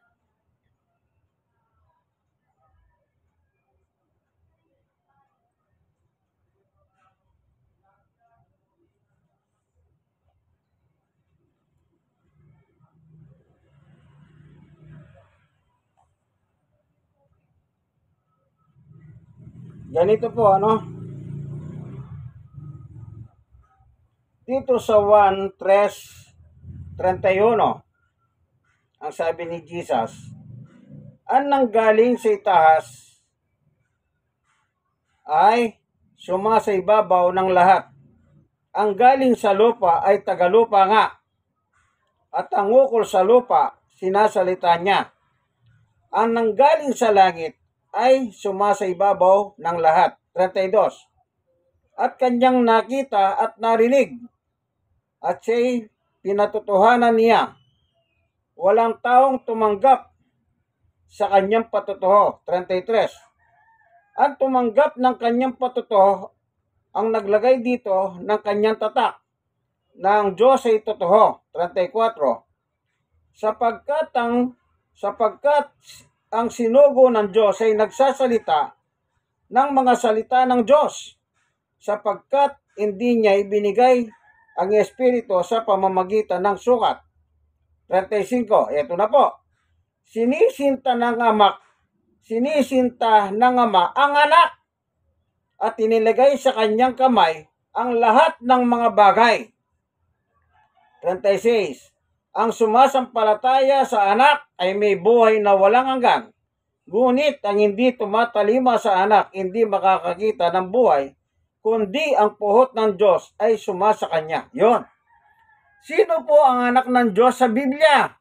Ganito po, ano? Dito sa 1:3:31, ang sabi ni Jesus, ang nanggaling sa itaas ay sumasa ibabaw ng lahat. Ang galing sa lupa ay tagalupa nga. At ang ukol sa lupa, sinasalita niya. Ang nanggaling sa langit ay sumasa ibabaw ng lahat. 32. At kanyang nakita at narinig. At siya'y pinatotohanan niya. Walang taong tumanggap sa kanyang patutuho. 33. Ang tumanggap ng kanyang patutuho ang naglagay dito ng kanyang tatak na ang Diyos ay totoo. 34. Sapagkat ang sinugo ng Diyos ay nagsasalita ng mga salita ng Diyos, sapagkat hindi niya ibinigay ang Espiritu sa pamamagitan ng sukat. 35. Ito na po. Sinisinta ng Ama ang anak at inilagay sa kanyang kamay ang lahat ng mga bagay. 36. Ang sumasampalataya sa anak ay may buhay na walang hanggan. Ngunit ang hindi tumatalima sa anak hindi makakakita ng buhay, kundi ang puhot ng Diyos ay sumasa kanya. Yon. Sino po ang anak ng Diyos sa Biblia?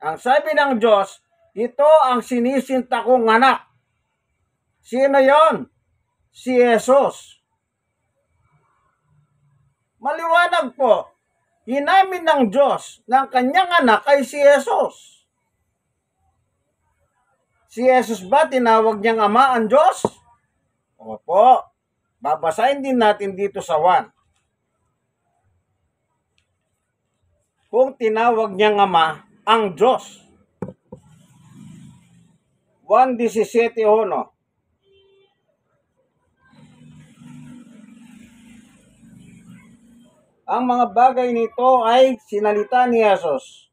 Ang sabi ng Diyos, ito ang sinisinta kong anak. Sino yon? Si Jesus. Maliwanag po. Inamin ng Diyos ng kanyang anak ay si Jesus. Si Jesus ba tinawag niyang ama ang Diyos? Opo. Babasahin din natin dito sa 1. Kung tinawag niyang ama ang Diyos. 1:17:1. Ang mga bagay nito ay sinalita ni Jesus.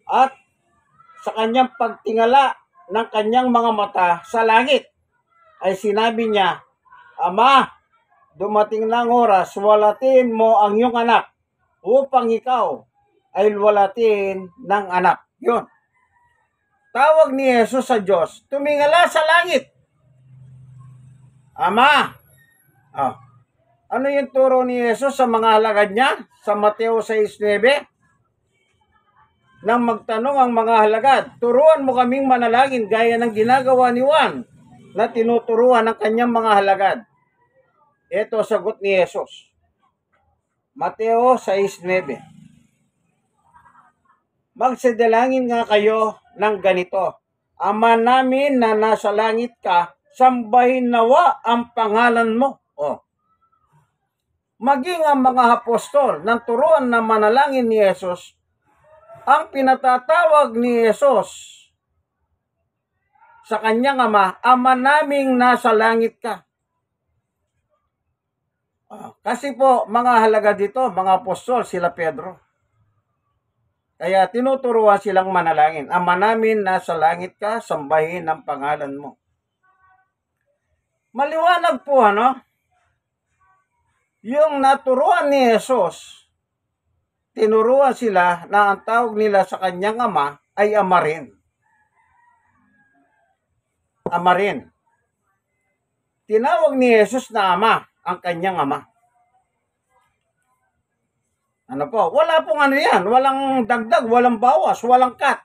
At sa kanyang pagtingala ng kanyang mga mata sa langit, ay sinabi niya, Ama, dumating na ang oras, walatin mo ang iyong anak, upang ikaw ay walatin ng anak. Yun. Tawag ni Jesus sa Diyos, tumingala sa langit. Ama. Oh. Ano yung turo ni Jesus sa mga alagad niya? Sa Mateo 6:9? Nang magtanong ang mga alagad, turuan mo kaming manalangin gaya ng ginagawa ni Juan na tinuturuan ng kanyang mga alagad. Ito sagot ni Jesus. Mateo 6:9. Magsidalangin nga kayo ng ganito. Ama namin na nasa langit ka, sambahin nawa ang pangalan mo. Maging ang mga apostol ng turuan na manalangin ni Jesus, ang pinatatawag ni Jesus sa kanyang ama, Ama naming nasa langit ka. Kasi po, mga halaga dito, mga apostol, sila Pedro. Kaya tinuturuan silang manalangin. Ama namin nasa langit ka, sambahin ang pangalan mo. Maliwanag po, yung naturuan ni Jesus, tinuruan sila na ang tawag nila sa kanyang ama ay Ama rin. Ama rin. Tinawag ni Jesus na Ama, ang kanyang ama. Ano po? Wala pong yan. Walang dagdag, walang bawas, walang cut.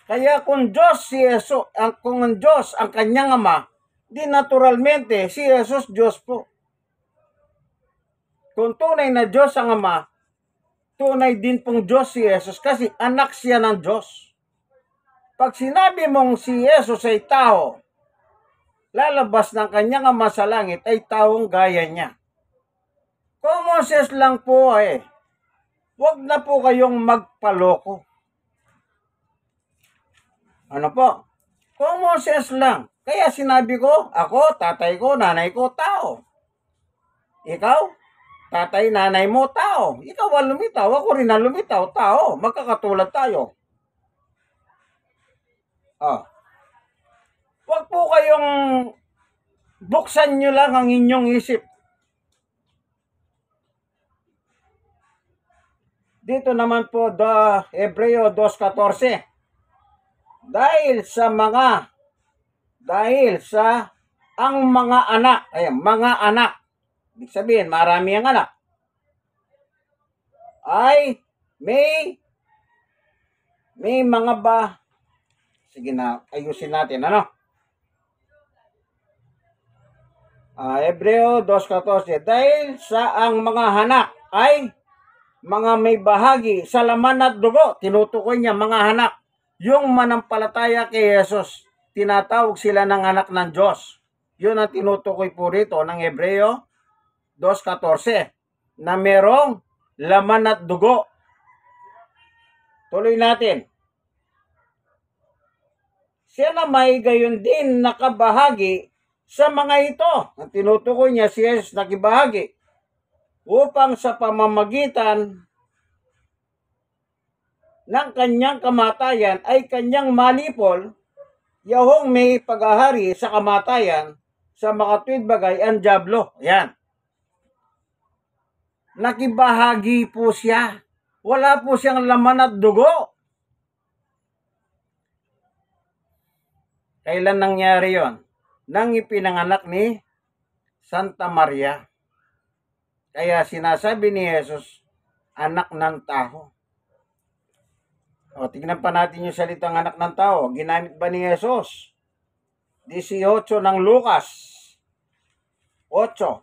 Kaya kung Diyos si Jesus, kung ang Diyos ang kanyang ama, di naturalmente si Jesus Diyos po. Kung tunay na Diyos ang ama, tunay din pong Diyos si Jesus kasi anak siya ng Diyos. Pag sinabi mong si Jesus ay tao, lalabas ng kanyang ama sa langit ay taong gaya niya. Kung Moses lang po wag na po kayong magpaloko. Ano po? Kung Moses lang. Kaya sinabi ko, ako, tatay ko, nanay ko, tao. Ikaw, tatay, nanay mo, tao. Ikaw ang lumitaw, ako rin ang lumitaw, tao. Magkakatulad tayo. Wag po kayong buksan nyo lang ang inyong isip. Dito naman po, Hebreo 2:14. Dahil sa ang mga anak, mga anak, ibig sabihin, marami ang anak, ay may mga sige na, ayusin natin, Hebreo 2:14, dahil sa ang mga anak ay mga may bahagi sa laman at dugo, tinutukoy niya mga anak. Yung manampalataya kay Jesus, tinatawag sila ng anak ng Diyos. Yun ang tinutukoy po rito ng Hebreo 2:14 na merong laman at dugo. Tuloy natin. Siya na may gayon din nakabahagi sa mga ito. Ang tinutukoy niya si Jesus nakibahagi upang sa pamamagitan ng kanyang kamatayan ay kanyang malipol, yahong may paghahari sa kamatayan sa makatwid bagay ang dyablo. Yan. Nakibahagi po siya. Wala po siyang laman at dugo. Kailan nangyari yon? Nang ipinanganak ni Santa Maria. Kaya sinasabi ni Jesus, anak ng tao. Tingnan pa natin yung salitang anak ng tao. Ginamit ba ni Jesus? 18 ng Lucas 8.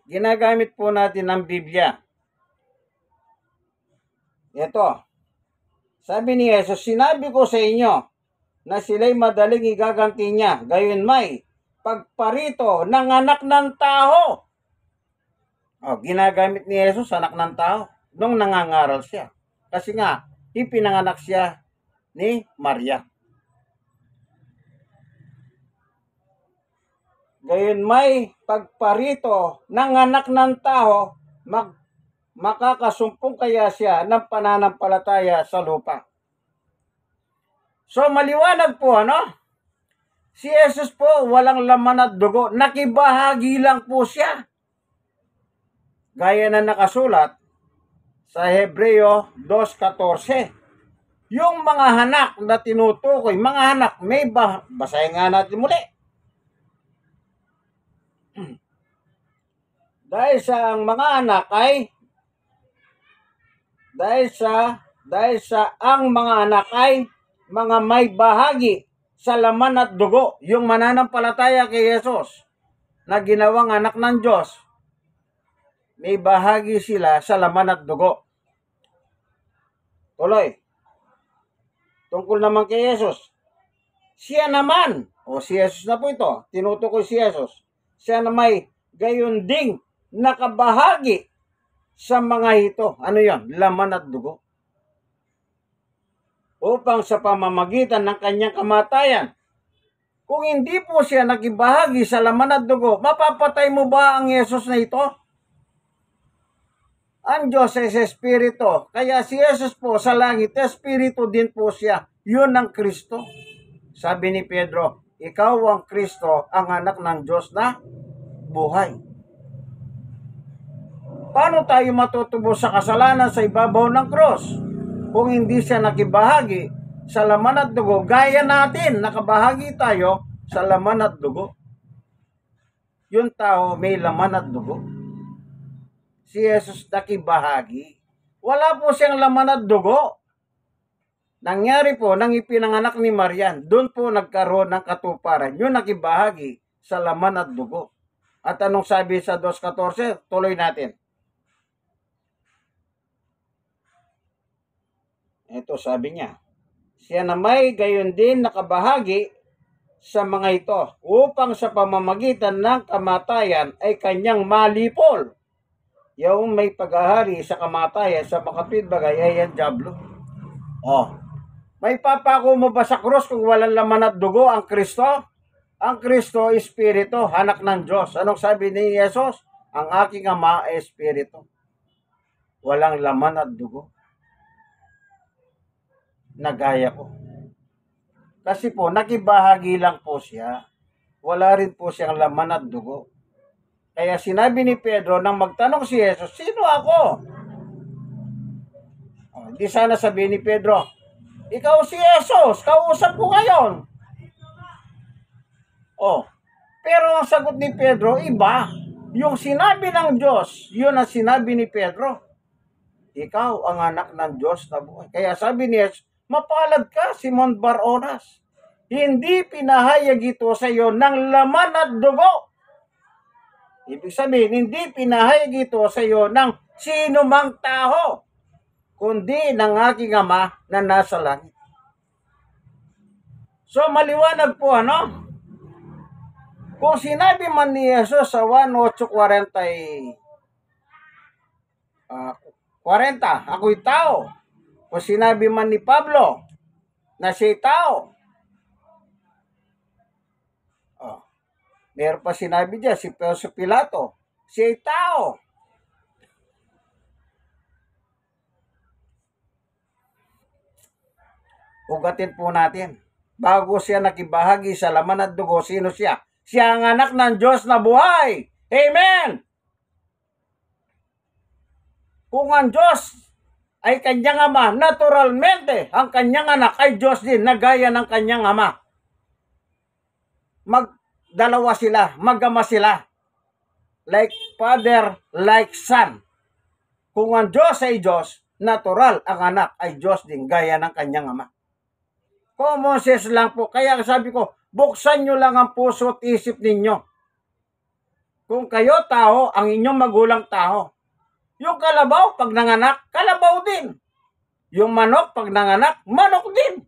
Ginagamit po natin ang Biblia. Ito. Sabi ni Jesus, sinabi ko sa inyo na sila'y madaling igaganti niya. Gayon may pagparito ng anak ng tao. Ginagamit ni Jesus anak ng tao nung nangangaral siya. Kasi nga, ipinanganak siya ni Maria. Gayon may pagparito ng anak ng tao, makakasumpong kaya siya ng pananampalataya sa lupa. So maliwanag po, si Jesus po walang laman at dugo, nakibahagi lang po siya. Gaya na nakasulat sa Hebreo 2:14. Yung mga anak na tinutukoy, mga anak, may basahin nga natin muli. Dahil sa ang mga anak ay dahil sa ang mga anak ay mga may bahagi sa laman at dugo. Yung mananampalataya kay Jesus na ginawang anak ng Diyos, may bahagi sila sa laman at dugo. Tuloy. Tungkol naman kay Jesus, siya naman, si Jesus na po ito, tinutukoy si Jesus, siya na may gayon ding nakabahagi sa mga ito. Ano yan? Laman at dugo. Upang sa pamamagitan ng kanyang kamatayan, kung hindi po siya nakibahagi sa laman at dugo, mapapatay mo ba ang Jesus na ito? Ang Diyos ay Espiritu. Kaya si Jesus po sa langit, Espiritu din po siya. Yun ang Kristo. Sabi ni Pedro, ikaw ang Kristo, ang anak ng Diyos na buhay. Paano tayo matutubos sa kasalanan sa ibabaw ng cross? Kung hindi siya nakibahagi sa laman at dugo, gaya natin, nakabahagi tayo sa laman at dugo. Yung tao may laman at dugo. Si Jesus nakibahagi. Wala po siyang laman at dugo. Nangyari po nang ipinanganak ni Marian, doon po nagkaroon ng katuparan. Yung nakibahagi sa laman at dugo. At anong sabi sa 2:14? Tuloy natin. Ito sabi niya, siya na may gayon din nakabahagi sa mga ito upang sa pamamagitan ng kamatayan ay kanyang malipol. Yung may paghahari sa kamatayan sa makapitbagay ay ang dyablo. May papako mo ba sa krus kung walang laman at dugo ang Kristo? Ang Kristo, Espiritu, anak ng Diyos. Anong sabi ni Jesus? Ang aking ama ay Espiritu. Walang laman at dugo. Nagaya ko. Kasi po, nakibahagi lang po siya. Wala rin po siyang laman at dugo. Kaya sinabi ni Pedro nang magtanong si Jesus, sino ako? Di sana sabihin ni Pedro, ikaw si Jesus, kausap ko ngayon. Pero ang sagot ni Pedro, iba. Yung sinabi ng Diyos, yun ang sinabi ni Pedro. Ikaw ang anak ng Diyos na buhay. Kaya sabi ni Jesus, mapalad ka, Simon Bar-Onas. Hindi pinahayag ito sa iyo ng laman at dugo. Ibig sabihin, hindi pinahayag ito sa iyo ng sino mang tao, kundi ng aking ama na nasa langit. So, maliwanag po, Kung sinabi man ni Jesus sa 1:8:40, 40, ako'y tao. Kung sinabi man ni Pablo na siya'y tao, meron pa sinabi diyan si Pilato, siya'y tao. Ugatin po natin. Bago siya nakibahagi sa laman at dugo, sino siya? Siya ang anak ng Diyos na buhay. Amen! Kung ang Diyos ay kanyang ama, naturalmente, ang kanyang anak ay Diyos din, na gaya ng kanyang ama. Magdalawa sila, mag-ama sila. Like father, like son. Kung ang Diyos ay Diyos, natural, ang anak ay Diyos din, gaya ng kanyang ama. Common sense lang po. Kaya sabi ko, buksan nyo lang ang puso at isip ninyo. Kung kayo tao, ang inyong magulang tao. Yung kalabaw, pag nanganak, kalabaw din. Yung manok, pag nanganak, manok din.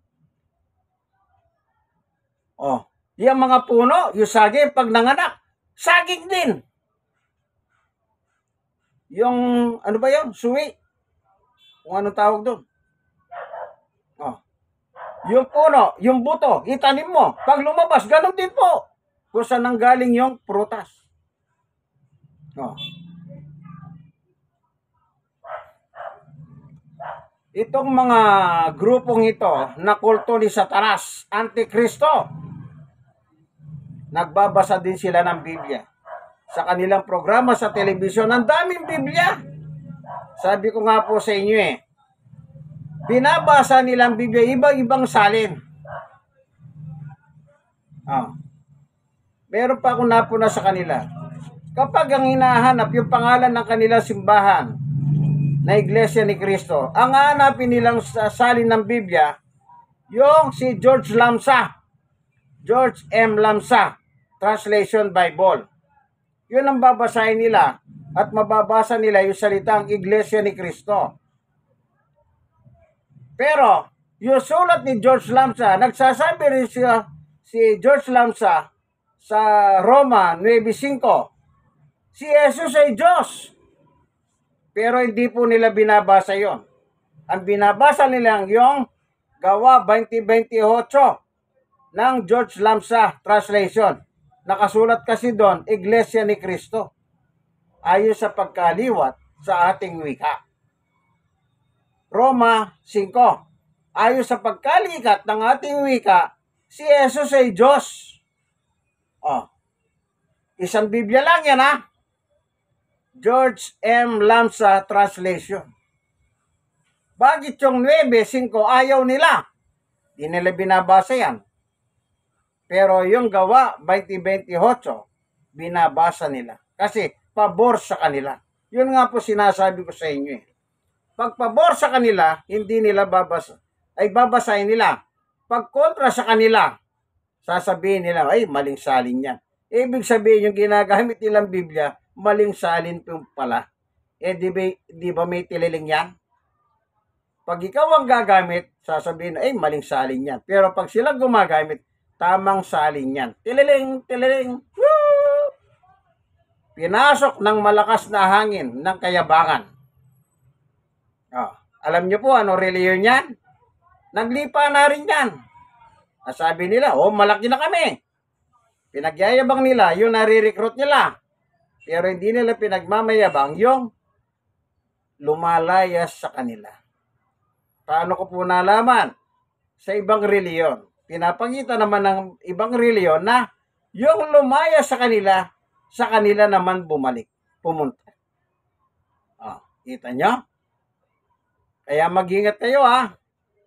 Yung mga puno, yung saging, pag nanganak, saging din. Yung, ano ba yun? Suwi. Kung anong tawag doon. Yung puno, yung buto, itanim mo. Pag lumabas, ganun din po. Kung saan nanggaling yung prutas. Itong mga grupong ito na kulto ni Satanas, Antikristo, nagbabasa din sila ng Biblia. Sa kanilang programa sa telebisyon, ang daming Biblia. Sabi ko nga po sa inyo binabasa nilang Biblia, ibang-ibang salin. Meron pa akong napuna sa kanila. Kapag ang hinahanap yung pangalan ng kanilang simbahan na Iglesia ni Cristo, ang hanapin nilang salin ng Biblia, yung si George Lamsa. George M. Lamsa, Translation Bible. Yun ang babasahin nila at mababasa nila yung salitang Iglesia ni Cristo. Pero, yung sulat ni George Lamsa, nagsasabi rin siya, si George Lamsa sa Roma 9:5, si Jesus ay Diyos. Pero hindi po nila binabasa yon. Ang binabasa nila yung Gawa 20:28 ng George Lamsa Translation. Nakasulat kasi doon, Iglesia ni Cristo. Ayon sa pagkaliwat sa ating wika. Roma 5. Ayon sa pagkalikat ng ating wika, si Jesus ay Diyos. Isang Biblia lang yan, ha? George M. Lamsa Translation. Bakit yung 9:5 ayaw nila? Di nila binabasa yan. Pero yung Gawa 20:28, binabasa nila. Kasi pabor sa kanila. Yun nga po sinasabi ko sa inyo eh. Pag pabor sa kanila, hindi nila babasahin nila. Pag kontra sa kanila, sasabihin nila, ay maling salin yan. Ibig sabihin yung ginagamit nilang Biblia, maling salin po pala. Di ba may tililing yan? Pag ikaw ang gagamit, sasabihin, ay maling salin yan. Pero pag sila gumagamit, tamang salin yan. Tililing, tililing. Woo! Pinasok ng malakas na hangin ng kayabangan. Alam nyo po ano reliyon yan? Naglipa na rin yan. Sabi nila, malaki na kami. Pinagyayabang nila yung nare-recruit nila. Pero hindi nila pinagmamayabang yung lumalayas sa kanila. Paano ko po nalaman? Sa ibang reliyon. Pinapakita naman ng ibang reliyon na yung lumaya sa kanila naman pumunta. Kita nyo? Kaya mag-ingat kayo ha.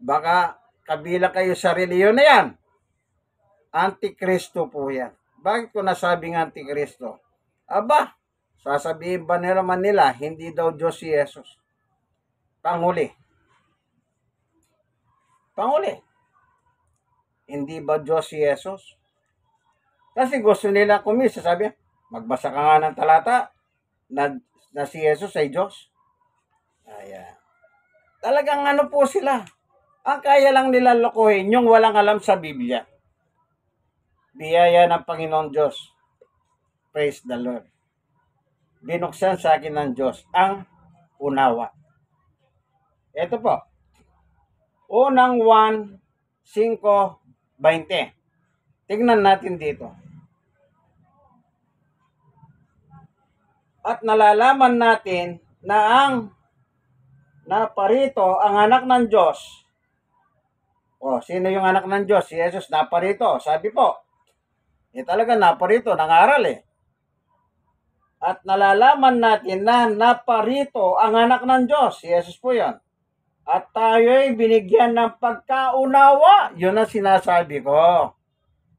Baka kabilang kayo sa reliyon na yan. Antikristo po yan. Bakit ko nasabing Antikristo? Sasabihin ba naman nila, hindi daw Diyos si Jesus? Panghuli. Hindi ba Diyos si Jesus? Kasi gusto nila kumisa, sabi, magbasa ka nga ng talata na si Jesus ay Diyos. Ayan. Talagang ano po sila. Ang kaya lang nila lokohin yung walang alam sa Biblia. Biyaya ng Panginoon Diyos. Praise the Lord. Binuksan sa akin ng Diyos ang unawa. Ito po. Unang 1:5-20. Tingnan natin dito. At nalalaman natin na ang naparito ang anak ng Diyos. Sino yung anak ng Diyos? Si Jesus naparito. Sabi po. Talaga naparito. Nangaral eh. At nalalaman natin na naparito ang anak ng Diyos. Si Jesus po yan. At tayo'y binigyan ng pagkaunawa. Yun ang sinasabi ko.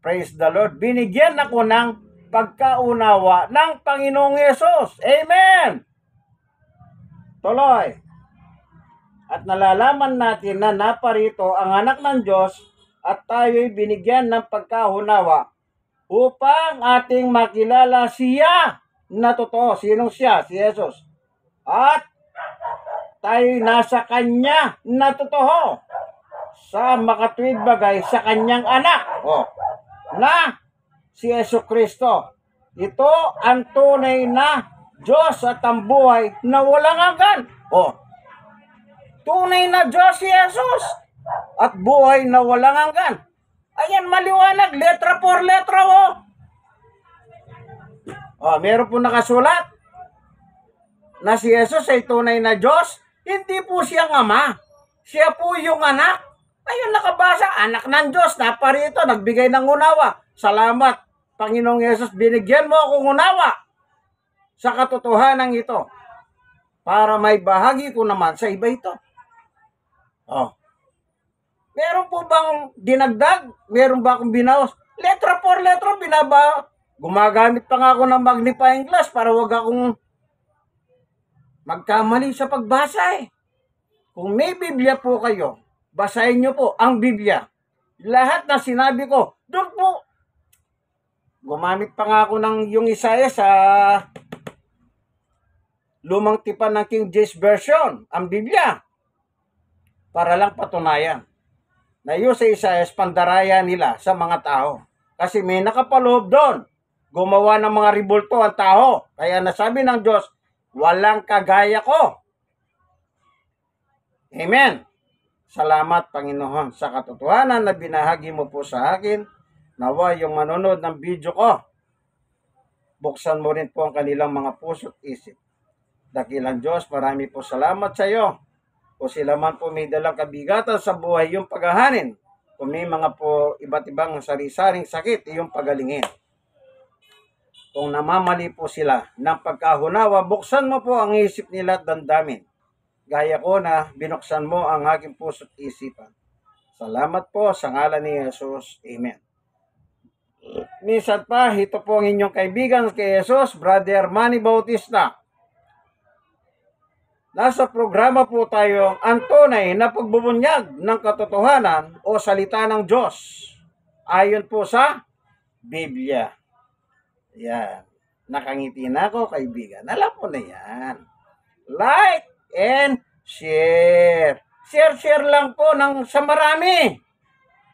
Praise the Lord. Binigyan ako ng pagkaunawa ng Panginoong Yesus. Amen! Tuloy. At nalalaman natin na naparito ang anak ng Diyos at tayo'y binigyan ng pagkaunawa upang ating makilala siya na totoo. Sinong siya? Si Jesus. At tayo'y nasa Kanya na totoo sa makatuwid bagay sa Kanyang anak. Na si Jesucristo. Ito ang tunay na Diyos at ang buhay na walang hanggan. Tunay na Diyos si Jesus at buhay na walang hanggan. Ayan, maliwanag. Letra por letra, meron po nakasulat na si Jesus ay tunay na Diyos. Hindi po siyang ama. Siya po yung anak. Ayun, nakabasa. Anak ng Diyos. Naparito. Nagbigay ng unawa. Salamat, Panginoong Yesus. Binigyan mo akong unawa sa katotohanan ito para may bahagi ko naman sa iba ito. Meron po bang dinagdag? Meron ba akong binawas? Letra por letra binaba. Gumagamit pa nga ako ng magnifying glass para wag akong magkamali sa pagbasa eh. Kung may Biblia po kayo, basahin nyo po ang Biblia. Lahat na sinabi ko, doon po Gumamit pa nga ako ng yung Isaiah sa lumang tipan ng King James Version, ang Biblia, para lang patunayan na yun sa Isaiah pandaraya nila sa mga tao. Kasi may nakapaloob doon. Gumawa ng mga ribulto ang tao. Kaya nasabi ng Diyos, walang kagaya ko. Amen. Salamat, Panginoon, sa katotohanan na binahagi mo po sa akin. Nawa yung manonood ng video ko, buksan mo rin po ang kanilang mga puso at isip. Dakilang Diyos, marami po salamat sa iyo. Kung sila man po may dalang kabigatan sa buhay yung paghahanin, kung may mga po iba't ibang sari-saring sakit, yung pagalingin. Kung namamali po sila ng pagkahunawa, buksan mo po ang isip nila at damdamin. Gaya ko na binuksan mo ang aking puso at isipan. Salamat po sa ngalan ni Jesus. Amen. Minsan pa, ito po ang inyong kaibigan kay Jesus, Brother Manny Bautista. Nasa programa po tayo ang tunay na pagbubunyag ng katotohanan o salita ng Diyos ayon po sa Biblia. Yan. Nakangiti na ako, kaibigan. Alam mo na yan. Like and share. Share lang po sa marami.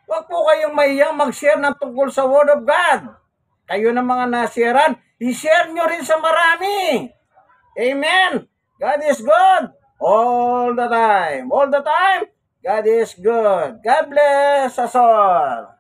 Huwag po kayong mahiyang mag-share ng tungkol sa Word of God. Kayo na mga nasharean, i-share nyo rin sa marami. Amen. God is good all the time. All the time, God is good. God bless us all.